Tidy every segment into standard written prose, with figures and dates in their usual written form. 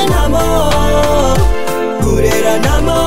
namo kurera namo.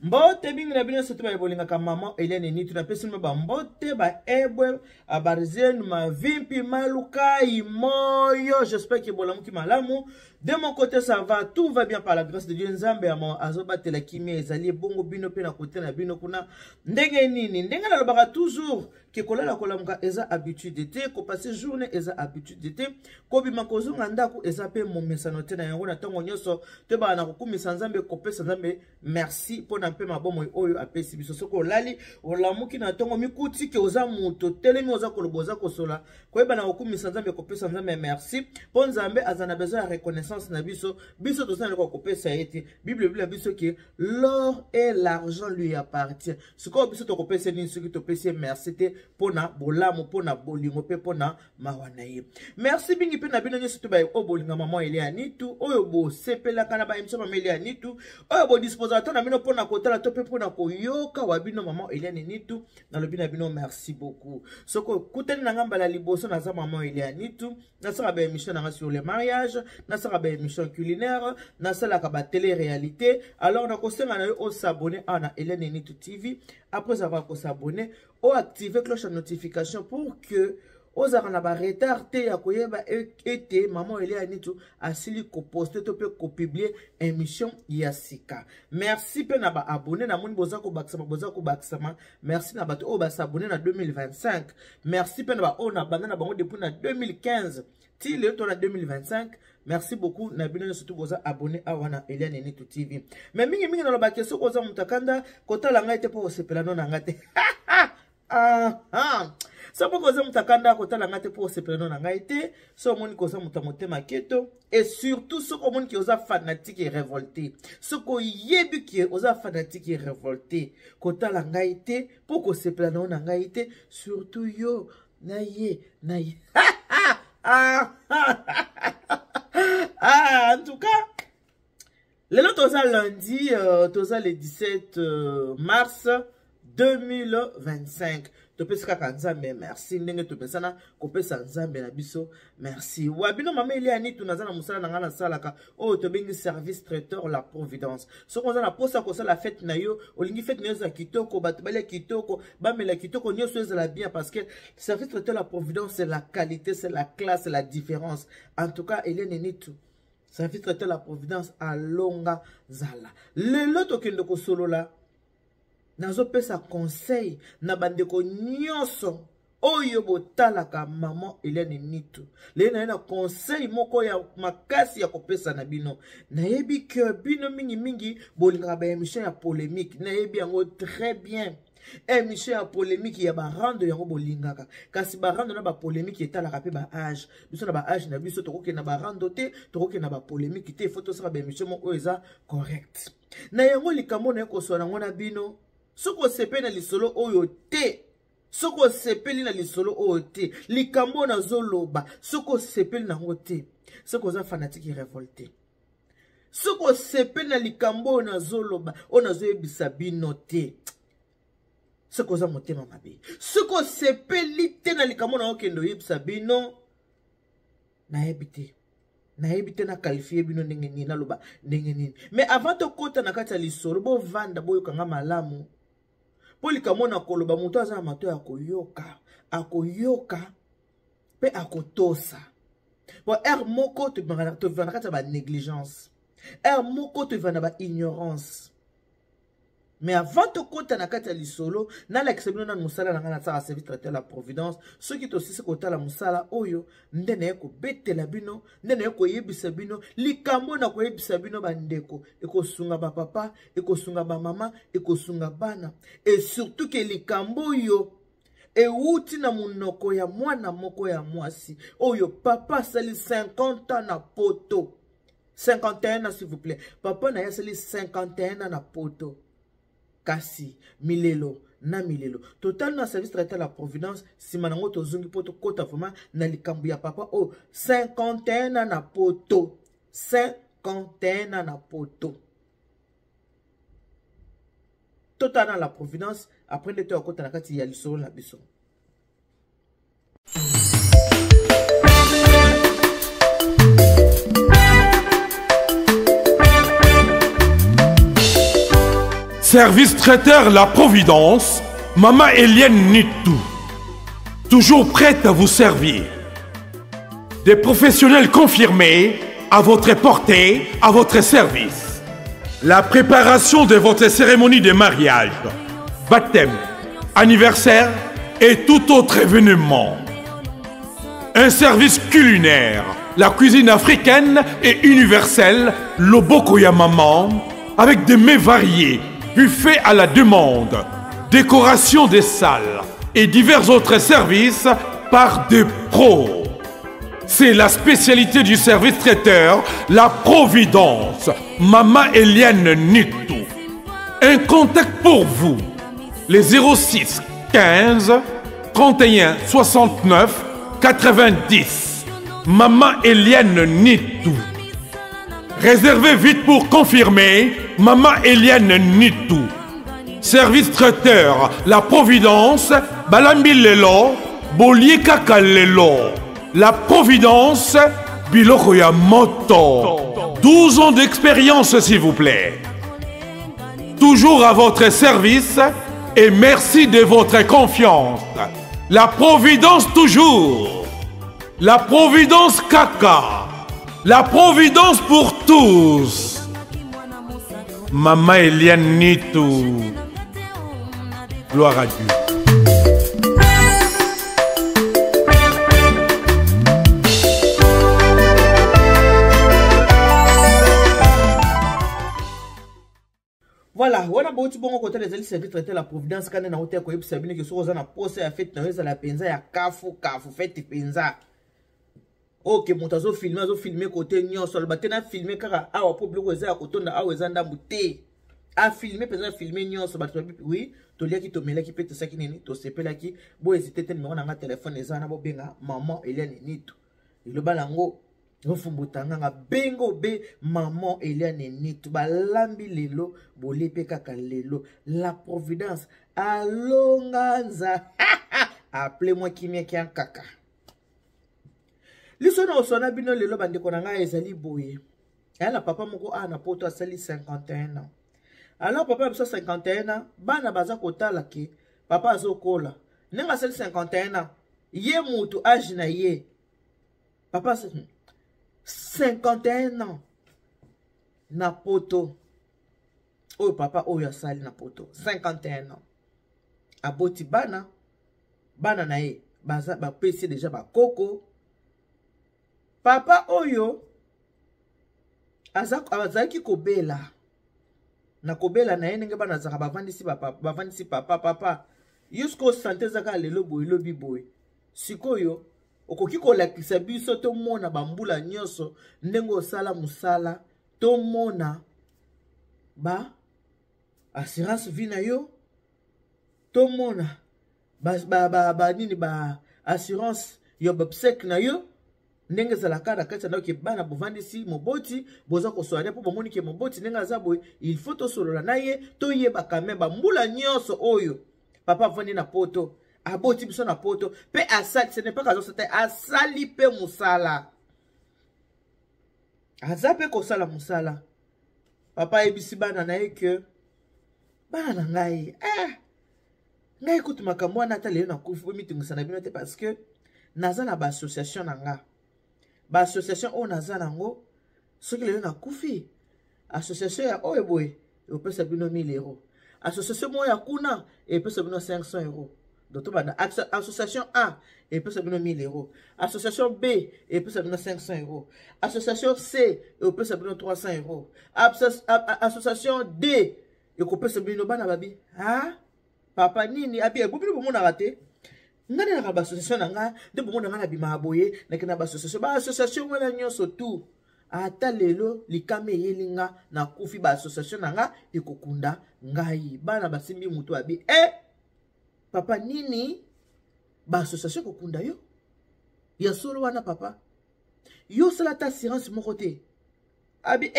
Mbote bingi na bino soto ba bolinga ka mama Eliane Nitu na pesi ba mbote ba ebwe abarzenu ma vimpi malukai moyo. J'espère que bolamuki malamu. De mon côté ça va, tout va bien par la grâce de Dieu. Nzambe ama azobate la kimia ezali bongo bino pe na côté na bino kuna ndenge nini ndenge na lobaka toujours ke kolela kolamuka eza habitude te ko passer journée eza habitude te ko bima kozunga ndako eza pe momesano te na yango na tongo nyoso te ba na kokumisa Nzambe kopesa Nzambe merci pona pe mabomo oyo apesi biso soko lali olamuki na tongo mikuti ke oza muto telemi oza koloboza kosola koyeba na kokumisa Nzambe kopesa Nzambe merci pon Nzambe azana besoin ya reconnaissance na biso biso tozana ko kopesa ete Bible biso ke l'or et l'argent lui appartient soko biso to kopesa ni soki to pesa merci te pona bolamu pona bolingo pe pona mawana ye merci bingi pe na bino nyoso to ba o bolinga mama Eliane Nitu oyo bo sepela kana ba emso mama Eliane Nitu oyo bo disposateur na bino pona kotala to pe pona koyoka wa bino mama Eliane Nitu na lobi na bino merci beaucoup soko kuteni na ngamba la liboso na za mama Eliane Nitu na sala ba émission na sur le mariage na sala ba émission culinaire na sala ka ba télé-réalité alors na kosenga na yo o s'abonner à Eliane Nitu TV après avoir s'abonner ou activer cloche de notification pour que aux arana ba retard te ya koyeba ete maman Eliane Nitu asili ko poster to pe ko publier émission ya sika. Merci pe na ba abonner na moni boza ko baksama merci na bato o ba s'abonner na 2025 merci pe na ba o na banda na bango depuis na 2015 ti le to na 2025 merci beaucoup na bino surtout boza abonner à wana Eliane Nitu TV mais mingi na lo ba keso ko za mutakanda kotala ngai te po sepela no na ngate ça peut causer mutakanda kotala ngate pour se prendre na ngaite so moni kosa mutamote maketo et surtout ce ko moni ki oza fanatique et révolté ce ko yebi ki oza fanatique et révolté kotala ngaite pour ko se prendre na ngaite surtout yo na ye en tout cas le toza lundi toza le 17 mars 2025 topesika kanzambe merci ndenge topesana kopesa nzambe na biso merci wabino mama Eliane Nitu nazana musala na ngana salaka o to bengi service traiteur la providence so ko na posa ko sala fête na yo olingi fête na yo za kitoko bato bale kitoko bamela kitoko nyoso ezala bien parce que service traiteur la providence c'est la qualité c'est la classe c'est la différence en tout cas Eliane Nitu service traiteur la providence à longa zala le loto kendo ko solo la nazo pesa conseil na bandeko nyonso oyo botalaka maman Eliane Nitu le na conseil moko ya makasi ya kopesa na bino nayebi que bino mingi bolinga ba émission ya polémique nayebi yango très bien émission ya polémique ya ba rando yango bolingaka kasi ba rando na ba polémique etalaka pe ba âge biso na ba âge na biso tokoke na ba rando te tokoke na ba polémique te photo sa ba émission moko eza correct na yango likambo na ko sona ngona bino soko sepe na lisolo oyo te soko sepeli na lisolo oyo te likambo na zoloba soko sepeli na ngo te soko za fanatique révolté soko sepeli na likambo na zoloba ona zoyebisa bino te soko za motema mabe soko sepeli te na likambo na okendo yebisa bino na ebite na qualifier bino ndenge nini na loba ndenge nini mais avant to kota na kati ya lisolo bo vanda boyo kanga malamu polika mona koloba muto aza mato ya akoyoka pe akotosa bon moko to vana kati ya ba négligence moko to vana ba ignorance mais avant to kota na kati ya lisolo na la bino na musala na ngana sa service traiteur la providence soki to sisi kotala musala oyo ndene ko betela bino ndene ko yebisa bino likambo na ko yebisa bino bandeko ekosunga ba papa ekosunga ba mama ekosunga bana et surtout que likambo yo euti na munoko ya mwana moko ya mwasi oyo papa sali 50 ans na poto 51 ans s'il vous plaît papa na ya sali 51 ans na poto kasi milelo na milelo total na service traiteur la providence simanango tozungi poto kota vraiment na likambu ya papa 51 ans na poto 51 ans na poto tota dans la providence après de to akota na kati ya lisolo na biso. Service traiteur La Providence, Maman Eliane Nitou. Toujours prête à vous servir. Des professionnels confirmés à votre portée, à votre service. La préparation de votre cérémonie de mariage, baptême, anniversaire et tout autre événement. Un service culinaire, la cuisine africaine et universelle, Loboko ya Maman, avec des mets variés, buffet à la demande, décoration des salles et divers autres services par des pros. C'est la spécialité du service traiteur, La Providence, Maman Eliane Nitou. Un contact pour vous, les 06 15 31 69 90. Maman Eliane Nitou. Réservez vite pour confirmer, Maman Eliane Nitou. Service traiteur, La Providence, Balambi Lelo, Bolier Kaka Lelo. La Providence, Biloko ya Moto. 12 ans d'expérience, s'il vous plaît. Toujours à votre service et merci de votre confiance. La Providence toujours. La Providence Kaka. La Providence pour tous. Maman Eliane Nitou. Gloire à Dieu. Voilà, on a beaucoup bon côté les services traiter La Providence quand na hôtel ko yebisa bino ke sokoza na pose ya fête na la penza ya kafu fête penza. Ok, montazo filmer côté nyonso le batena filmer kaka awa public eza ya kotonda awa eza ndambu te. A filmer penza filmer nyonso bato oui, to lia ki to mela ki pete saki nini to sepela ki bo hésiter te numéro na nga téléphone eza na bo benga Maman Eliane Nitou. Le balango Rofumbuta nga bengo be Maman Eliane Nitou balambi lelo bolepe kaka lelo La Providence alonganza. Appelez-moi Kimia Kian Kaka. Lisona osona bino lelo bandeko na nga ezali boye. La papa moko ana poto asali 51 ans. Alors papa biso 51 ans, bana baza kotala ke papa azokola. Nenga asali 51 ans. Ye mutu age na ye. Papa 51 ans. Na poto. Oyo papa oyo asali na poto. 51 ans. Aboti bana. Bana na ye. Baza ba pesi déjà ba koko. Papa oyo azaki kobela. Na kobela na ye ndenge bana zaka bavandisi papa. Yusko sante zaka lelo boye lobi boye. Sikoyo okoki kolakisa biso to mona bambula nyonso ndenge osala musala to mona ba assurance vie na yo to mona ba nini ba assurance yo babsek na yo ndenge zalaka na kati na ke bana bovandisi moboti boza kosoane po bomoni ke moboti ndenge azaboye il faut to solola na ye to yeba kame bambula nyonso oyo papa vandi na poto. Aboti biso na poto pe asali ce n'est pas kazo c'était asali pe musala azape ko sala musala papa ebisi bana na ye ke bana ngai ngai kutu makambo na tale na kufu mitingisa na bino te parce que naza na ba association na nga ba association o naza nango soki le na kufi association ya oyo boy e pesa bino 1000 euros association mo ya kuna e pesa bino 500 euros. Association A, et peut se donner 1000 euros. Association B, et peut se donner 500 euros. Association C, et peut se donner 300 euros. Association D, et peut se donner bana babi. Ah, papa nini, abi, et beaucoup de monde a raté. N'a pas d'association, n'a de beaucoup de monde a bima aboye, n'a pas d'association. Ba association, on a nyon surtout. Ata lelo, likame yelinga, na kufi ba association nga, et kokunda, ngai, bana basimbi mutu abi. Papa nini ba association kokunda yo ya solo wana papa yo sala ta assurance mo côté abi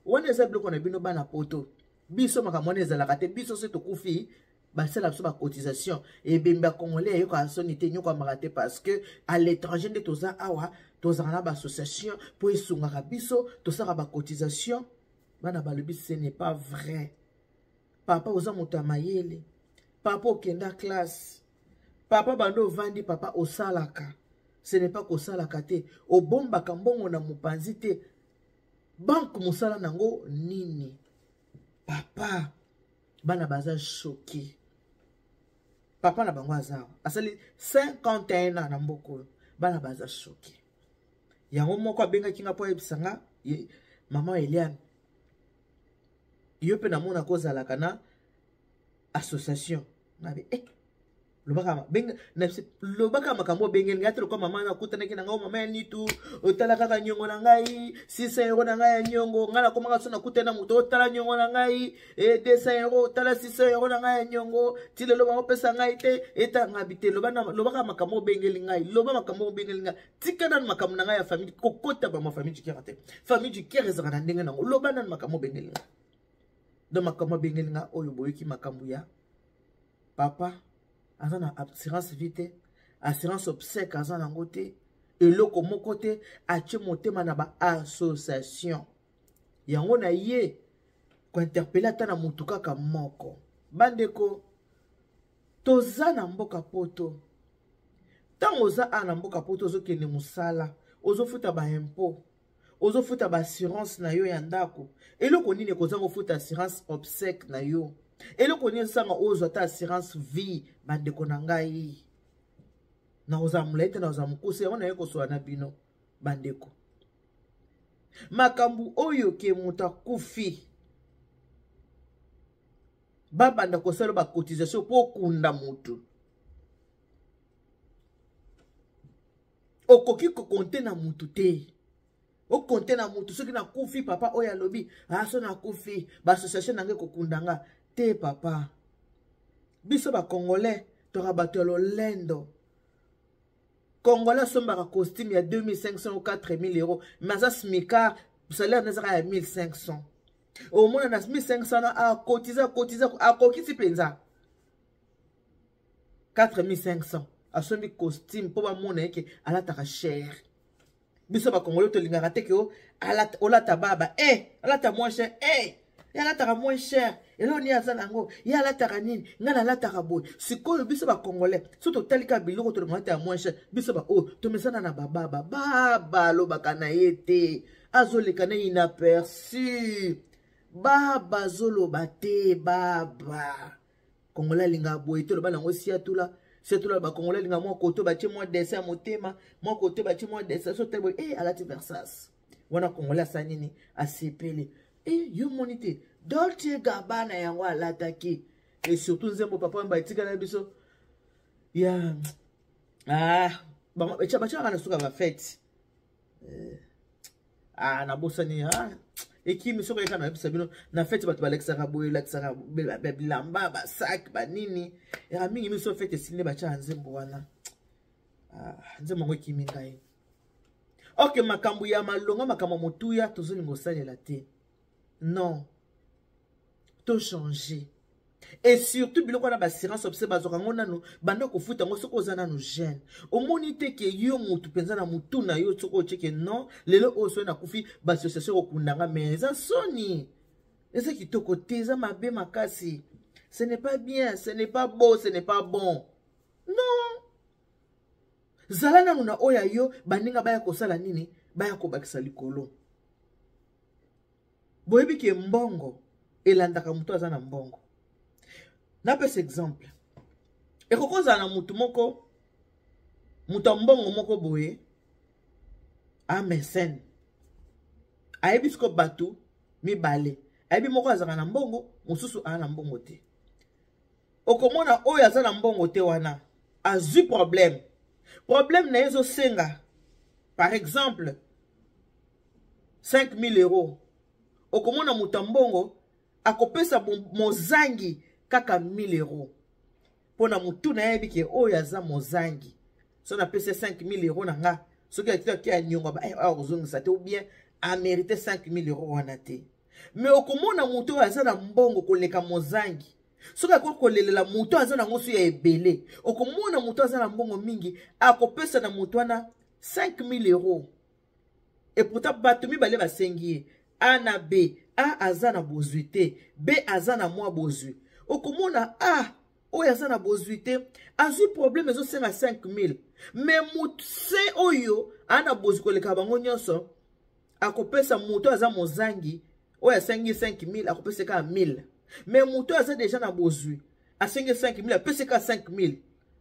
wana za bloko na bino bana poto biso makamone ezalaka te biso se tokufi basala biso cotisation et bemba congolais yo ka sonité nyoko amaka parce que à l'étranger nde toza awa tozana ba association pour esungaka biso tosaka ba cotisation bana balobi ce n'est pas vrai. Papa oza moto mayele, papa okenda classe, papa bando vandi, papa osalaka. Ce n'est pas kosalaka te, obomba kambongo na mopanzi te. Banque musala nango nini. Papa bana baza choqué. Papa na bango aza asali 51 ans na mboko bana baza choqué. Yango moko abenga kinga po ebisanga maman Eliane. Yo pe na mona kozalaka na association. Nabe lobaka benga na lobaka makambo bengel ngati ko mama na kutana kina ngao mama ni tu otala kaka nyongo na ngai 600 € na ngai nyongo ngala ko maka sona kutana muto otala nyongo na ngai 200 € otala 600 € na ngai nyongo tile loba opesa ngai te eta ngabite lobaka makambo bengel ngai loba makambo bengel ngai tikana makambo na ngai ya famille kokota ba ma famille dikera te famille dikera ezaka ndenge nango loba na makambo bengel ngai do makambo bengel ngai oyo boyiki makambo ya papa azana assurance vite assurance obsèque azana ngote eloko moko te atie motema na ba association yango na ye ko interpeller ata na mutu kaka moko bandeko toza na mboka poto tango oza na mboka poto ozokende musala ozofuta ba impôt ozofuta ba assurance na yo ya ndako eloko nini kozanga ofuta assurance obsèque na yo eloko nini sanga ozo ata assurance vie bandeko na ngai na ozamula ete na ozamukuse yango na ye kosoa na bino bandeko makambu oyo ke moto akufi babanda kosala ba cotisation mpo okunda motu okoki kokonte na motu te okonte na motu soki nakufi papa oyo alobi so nakufi baassociation nange kokundanga te papa biso ba congolais toka bato ya lolendo congolais sombaka costume ya 2500 ou 4000 €, mais aza smicard salaire nezaka ya 1500 au moins na 1500 na cotiser akokisi penza 4500 asombi costume po bamona yeke alataka cher biso ba congolais tolingaka te ke olata baba alata moins cher yalataka moins cher elo ni aza nango yalataka nini ngana alataka boy sikoyo biso ba congolais so totalika biloko tolingaka ya moins cher biso ba tomesana na baba lobaka na ye te azoleka na inaperçu baba zoloba te baba congolais alinga boy toloba nango siatula ba congolais alinga mwa koto batie mwa dessin motema mwa koto batie mwa dessin so tebo alati versas wana congolais asa nini asepele yo monite Dolce Gabbana yango alataki et surtout nzembo papa mba etika na biso ya bacha kana suka ba fête na bosani ekimi soko ekana bisa bino na fête bato balexaka boye lakisaka bilamba ba sac ba nini ya mingi miso fête sine bacha nzembo wana nzembo ngo ekimi ngai ok makambu ya malonga makambo motuya tozolingo salela te non to changer et surtout biloko na ba assurance obse bazoka ngo nanu banda ko futa ngo soko zana no jeune omoni te ke yo mutu penza na mutu na yo soko cheke non lelo oso na kufi ba association okundanga meza soni eza kitoko teza mabe makasi ce n'est pas bien ce n'est pas beau ce n'est pas bon non zala nanu na oya yo baninga baya kosala nini baya kobakisa likolo boyebi ke mbongo elandaka mutu aza na mbongo napesa exemple ekokozala na mutu moko mutu mbongo moko boye mécène ayebi siko bato mibale ayebi moko azaka na mbongo mosusu aza na mbongo te okomona oyo aza na mbongo te wana azwi problème na ye ezosenga par exemple 5000 €. Okomona mutu mbongo akopesa mozangi kaka 1000 €. Pona mutu na yebi ke oyo aza mozangi. So na pesa 5000 € na nga. Soki akita ki anyonga ba ozongisa te ou bien a mérité 5000 € wana te. mais okomona moto aza na mbongo koleka mozangi soki akoki kolelela moto aza nango so ya ebele okomona moto aza na mbongo mingi akopesa na moto wana 5000 euros et pourtant bato mibale basengi ye A na B A aza na bozwi te B aza na mwa bozwi okomona A oyo aza na bozwi te azwi problème ezosenga 5000 mais moto se oyo ana bozwi koleka bango nyonso akopesa moto aza mozangi oyo asengi 5000 akopesa ka 1000 mais moto aza déjà na bozwi asengi 5000 apesa ka 5000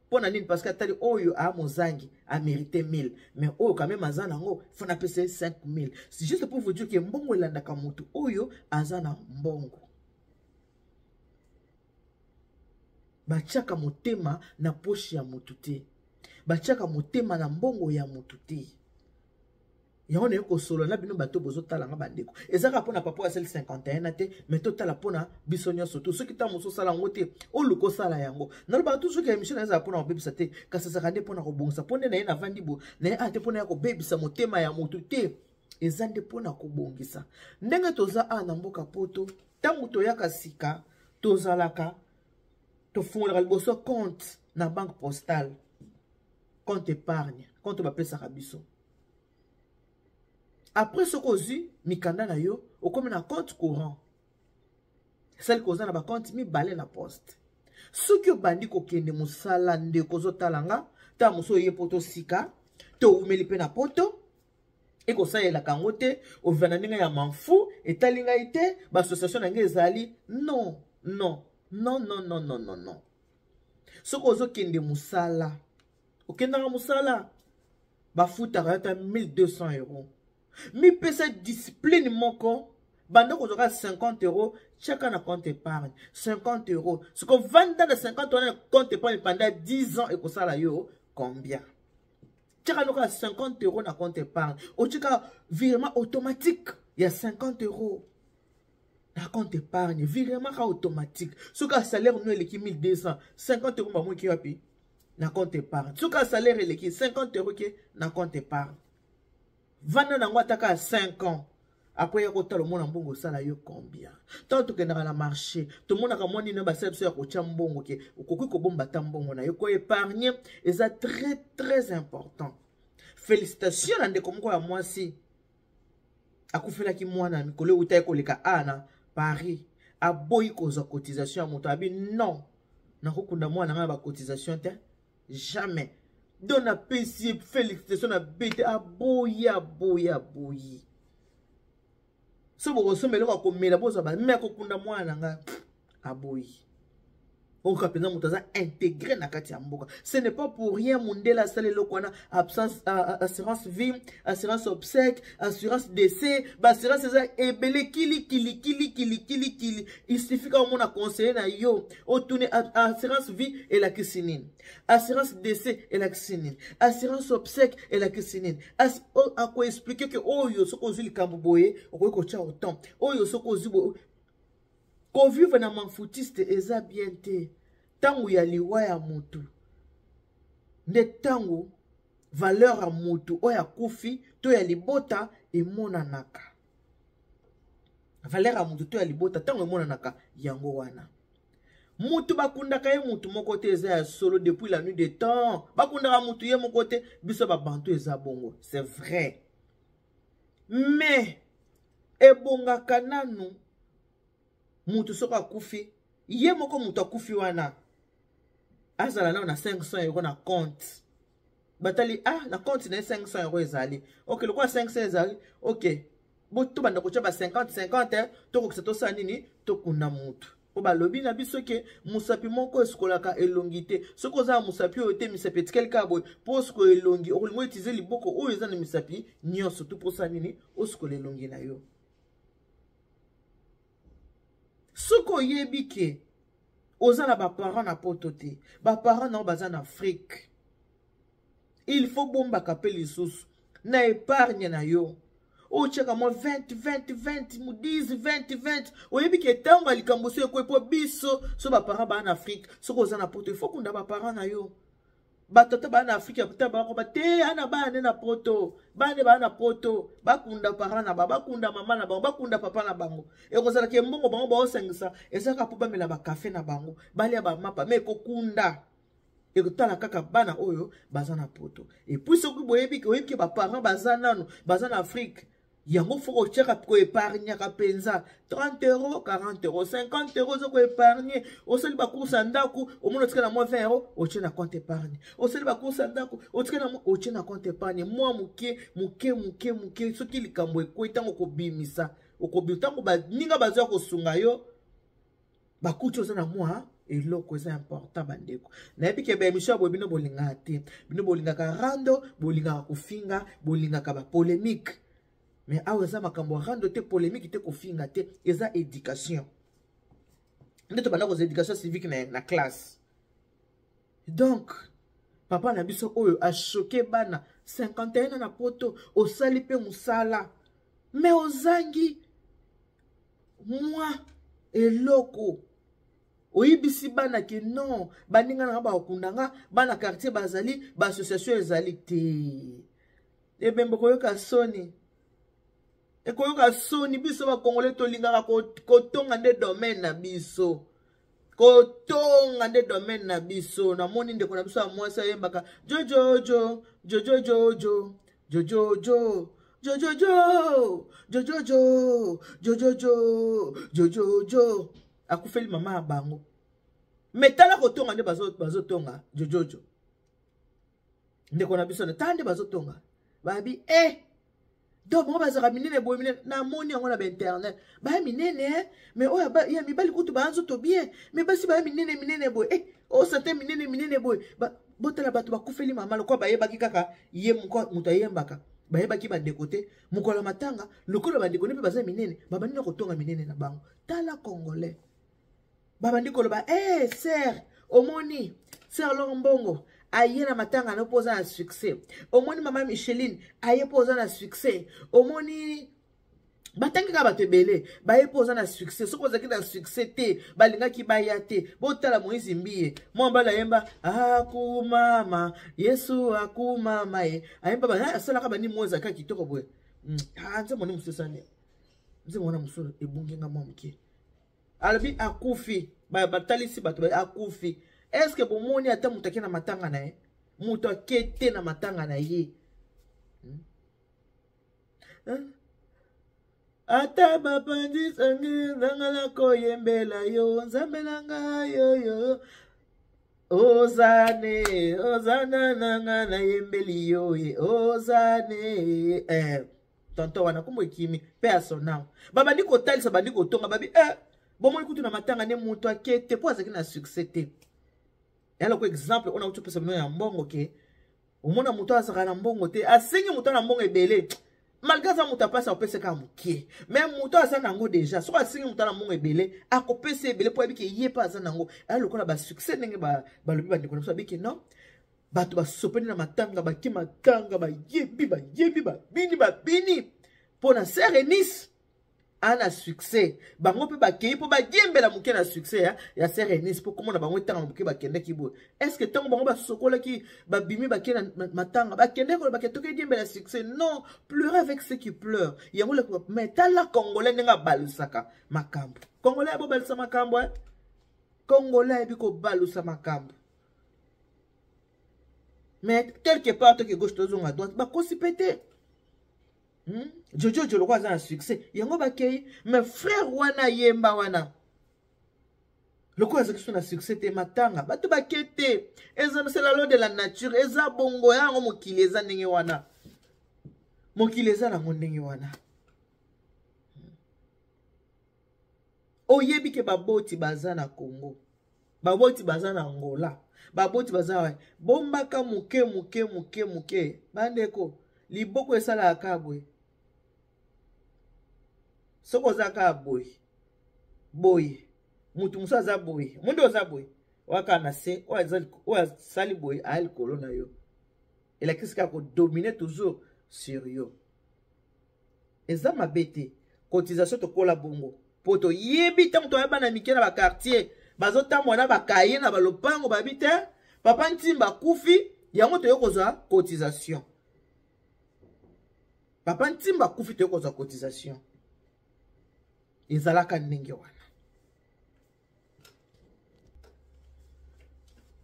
pona nini parce que atali oyo a mozangi a mérité 1000 mais oyo quand même aza nango faut na pesa 5000 c'est juste pour vous dire que mbongo elandaka moto oyo aza na mbongo batiaka motema na poche ya moto te batiaka motema na mbongo ya moto te yango na yoko solo na bino bato bozotala nga bandeko ezaka pona papa ya 51 te mais totala pona biso nyonso to soki ta moso sala ngo te oluko sala yango na ba tout soki émission eza pona kobebisa te kasi saka nde pona kobongisa pone na ye na vandi bo na ye ate pona ya kobebisa motema ya moto te eza nde pona kobongisa ndenge toza na mboka poto tango toyaka sika tozalaka tofungolaka liboso compte na banque postale compte épargne compte bapesaka biso. Après ce qu'on dit, mikanda na yo, ou comme un compte courant. Celle qu'on a na ba compte mi balé na poste. Ce que bandi ko kende musala nde kozo talanga, ta muso ye poto sika, to umeli pe na poto, e ko sa la kangote, o vananinga ya manfu, et talinga ite, ba association na ngezali, non, non, non, non, non, non, non, non. Ce qu'on zo kende musala, o kende na musala, ba futa rata 1200 euros. Mi pesa discipline moko bando ko 50 euros chacun na compte épargne 50 euros ce qu'on vend dans 50 euros na compte épargne pendant 10 ans et ko sala yo combien chacun na 50 euros na compte épargne o chika virement automatique il y a 50 euros na compte épargne virement automatique ce que salaire nous est qui 1200 50 euros ba mo ki wapi na compte épargne ce que salaire est qui 50 euros qui na compte épargne. Vanda na ngwataka à 5 ans. Après, il y a le monde en bongo sala yo combien. Tant que dans la marché, tout le monde a moins d'une basse sur le chambongo qui au cocu ko bomba tambongo na yo ko épargner et ça très très important. Félicitations à ndekomko ya moi si. Akufela ki mwana mikolo uta ko leka ana Paris a boyi ko za cotisation à moto abi non. Na kokunda mwana nga ba cotisation te jamais. Donne à PC, félicitations à bête, à boyi. Si vous recevez le comme la bosse, mais qu'on a moins à boyi. On capitaine Moutaza intégré na kati ya mboka. Ce n'est pas pour rien Mundela sale lokwana absence assurance vie, assurance obsèque, assurance décès, assurance ça ebele kili. Il suffit quand on a conseillé na yo, o tourner assurance vie et la kisinine. Assurance décès et la kisinine. Assurance obsèque et la kisinine. À quoi expliquer que oh yo soko zuli kamboboye, o ko cha autant. Oh yo soko zubo ko vivre na manfoutiste eza bien te. Tango ya liwa ya mutu. Nde tango valeur a mutu oya kufi to ya libota emona naka. Valeur a mutu to ya libota tango emona naka yango wana. Mutu bakundaka ye mutu moko te eza ya solo depuis la nuit des temps. Bakundaka mutu ye moko te biso ba bantu eza bongo. C'est vrai. Mais ebonga kananu mutu soka kufi ye moko mutu akufi wana azala na 500 euros na compte batali na compte na 500 euros ezali ok lokwa 500 ezali ok bo to banda ko chaba 50 to ko seto sa nini to kuna mutu o balobi na biso ke musapi moko eskolaka elongite soko za musapi o te misapi quelqu'un boy posko elongi o ko utiliser liboko o eza na misapi nyonso to posa nini o skola elongi na yo. Soko yebike ozana ba parents na potote ba parents na baza na Afrique il faut bomba kapeli sous na épargne na yo o cheka mo 20 mu 10 o yebike tango alikamboso ko po biso so ba parents ba na Afrique soko ozana poto il faut kunda ba parents na yo batata bana Afrika puta ba ko te ana bana na poto bana poto bakunda parana ba bakunda mama na bango bakunda papa na bango e ko sala ke mbongo bango ba osengisa ezaka po bamela ba café na bango balia ba mapa me ko kunda e ko tala kaka bana oyo bazana poto et puis ce que boyebi ke ba parents bazana no bazana Afrique yango faut cheka ko épargne ka penza 30 €, 40 €, 50 € zo ko épargner o seli ba course ndaku o mono tika na mo 20 € o chena compte épargne o seli ba course ndaku o tika na mo o chena compte épargne moi muke soki likambo ko itango ko bimisa o ko bitango ba ninga bazo ko sunga yo ba kucho za moi eloko eza important bandeko na yebi ke ba émission bo bino bolinga te bino bolinga ka rando bolinga ko finga bolinga ka ba polémique. Mais awa eza makambo rando te polémique te kofinga te eza éducation. Ndeto bana ko éducation civique na classe. Donc papa na biso oyo a choqué bana 51 na poto o sali pe musala. Mais ozangi moi eloko oyibisi bana ke non baninga na ba okundanga bana quartier bazali ba association ezali te. Ebembo koyoka soni e koyoka soni biso ba congolais to lingaka kotonga nde domaine na biso kotonga nde domaine na biso na moni ndeko na biso ya mwasi ayembaka jojojo akufeli mama ya bango metala kotonga nde bazotonga jojojo ndeko na biso tande bazotonga babi donc on va se ramener boy na moni on a internet ba minene mais oh ya mibali kutu ba anzo to bien mais basi ba minene boy o sante minene boy ba botala batu ba kufeli mama lokwa ba yebaki kaka ye muko mutayembaka ba yebaki ba de côté mukola matanga lokolo ba ndiko ne pe baza minene baba nina kotonga minene na bango tala congolais baba ndiko lo ba sœur omoni sœur Lombongo aye na matanga no poza na succès omoni mama Micheline aye poza na succès omoni batangi ka batebele baye poza na succès soko zaki na succès te balinga ki baya te botala Moïse Mbiye mo mbala yemba akumama Yesu akumama ayemba ba sala ka bani moza ka kitoko boye nze moni musesane nze mona musolo ebungenga mo mke albi akufi ba batalisi bato ba akufi. Est-ce que bon moni ata mutaki na matanga na ye muto kete na matanga na ye ata bapandi sangi nangala koyembela yo nzambelanga yo ozana nanga na yembeli yo ozane tonto wana kumbo ikimi pe asona baba ndiko talisa bandiko tonga babi bon moni kutu na matanga ne muto kete po azaki na succès te. Alors par exemple on a tout personne ya mbongo ke omona muto azaka na mbongo te asengi muto na mbongo ebele malgré ça muto passa au pese ka mukie même muto asa nango déjà so asengi muto na mbongo ebele akopese ebele po ebike ye pa asa nango alors ko na ba succès ndenge ba lobi ba ndeko na so bike non bato ba sopeni na matanga ba ki matanga ba yebi bini po na Serenis ana succès bango pe bakei po ba gembela muke na succès ya Serenis po komona bango tanga muke bakende kibo est-ce que tango bango ba sokola ki ba bimi bakena matanga bakende ko baketoke gembela succès non pleurer avec ceux qui pleurent yango le mais tala congolais nga balusaka makambo congolais bo balisa makambo congolais biko balusa makambo mais quelque part que gauche tozonga droite ba kosi pété. Jojo le roi a un succès. Yango bakei, mais frère wana yemba wana. Le quoi a un succès te matanga. Batu bakete. C'est la loi de la nature. Eza bongo ya ngo mokileza ndenge wana. Mokileza na ndenge wana. Oyebi ke baboti baza na Congo. Baboti baza na Angola. Baboti baza wa. Bombaka muke. Bandeko. Liboko esala akabwe. Soko zaka boy mutu musa za boy mundo za boy waka na se wa sali boy al kolona yo et la kiska ko dominer toujours sur yo eza mabete cotisation to kola bongo poto yebi tam to yaba na mikena ba quartier bazotamwa na bakaye na balopango babite papa ntimba kufi yango to yokozwa cotisation papa ntimba kufi to yokozwa cotisation ezalaka ndenge wana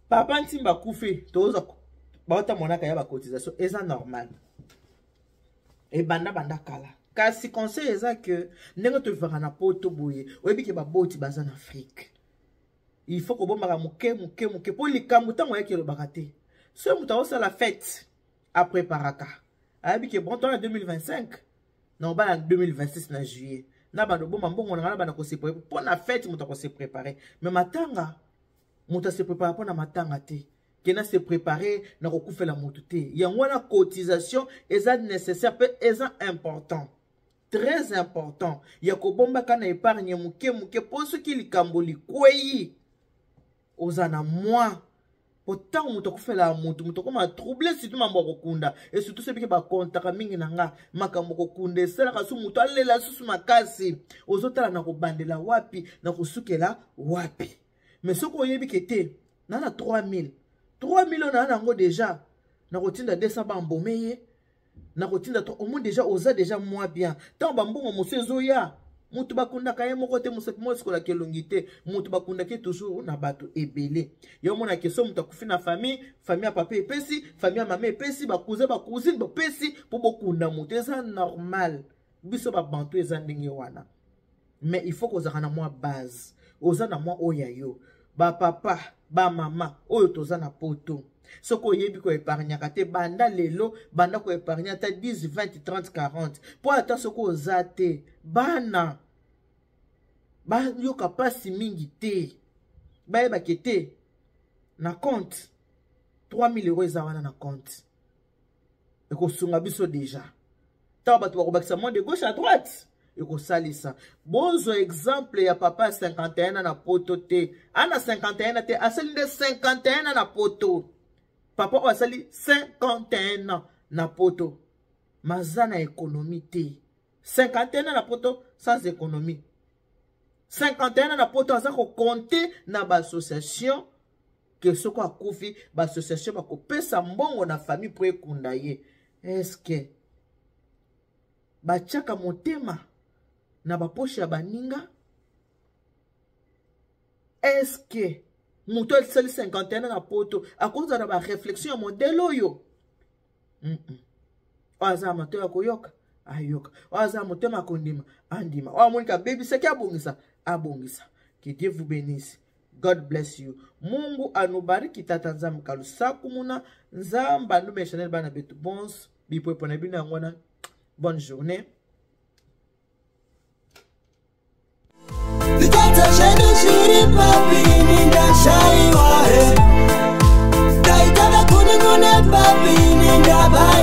papa ntimba kufi toza bauta monaka ya ba cotisation eza normal e banda kala kasi conseil eza que ndenge to vivaka na poto boye oyebi ke baboti baza na Afrique il faut que bomaka muke po likambo tango yake lobaka te so muta osala fête après paraka ayebi ke bon temps en 2025 non ba en 2026 na juillet na bando bomba mbongo na bana ko se préparer pour na fête muta ko se préparer mais matanga muta se préparer pour na matanga te kena se préparer na ko kufela mutu te yango na cotisation eza nécessaire pe eza important très important ya ko bomba kana épargne muke po ce qui likambo likwei ozana moi pourtant muto kufela mutu koma troublé surtout mambo kokunda et surtout c'est que ba kontaka mingi nanga makambo kokunda sala kasu mutu alela susu makasi ozotala na ko bandela wapi na ko sukela wapi mais soko yebi kete na 3000 na nango déjà na kotinda 200 ba mbomeye na kotinda au moins déjà oza déjà moi bien tant ba mbongo mosezo ya mutu bakunda kaye moko te musepi moskola kelongite mutu bakunda ke toujours na bato ebele yo mona keso mutu akufina famille ya papa epesi famille ya mama epesi ba cousine bapesi po bokunda mutu eza normal biso ba bantu eza ndenge wana mais il faut kozaka na moi base oza na moi oya yo ba papa ba mama oyo toza na poto soko yebi ko épargnaka te banda lelo banda ko épargner ta 10 20 30 40 po ata soko ozate bana ba yoka pasi mingi te ba yeba kete na compte 3000 € eza wana na compte e ko sunga biso déjà ta ba to bakisa moins de gauche à droite e ko salisa bonzo exemple ya papa 51 na poto te ana 51 te asali de 51 na poto papa asali 51 na poto mazana économie te 51 na poto sans économie 51 na poto aza ko compter na ba association que soko akufi ba association ba ko pesa mbongo na famille pour ekunda ye est-ce que ba chaka motema na ba poche ya baninga est-ce que muto sali 51 na poto akoza na ba réflexion modèle oyo aza mato ya koyoka ayoka aza motema kondima andima wa monika baby seki abongisa que Dieu vous bénisse. God bless you. Mungu anubariki tata nzambe kalusaku muna nzamba nume chanel bana betu bons bipo pona bina ngwana. Bonne journée. Bitata sheni shiri papi ninda shai wae. Daitana kuni papi ninda bai.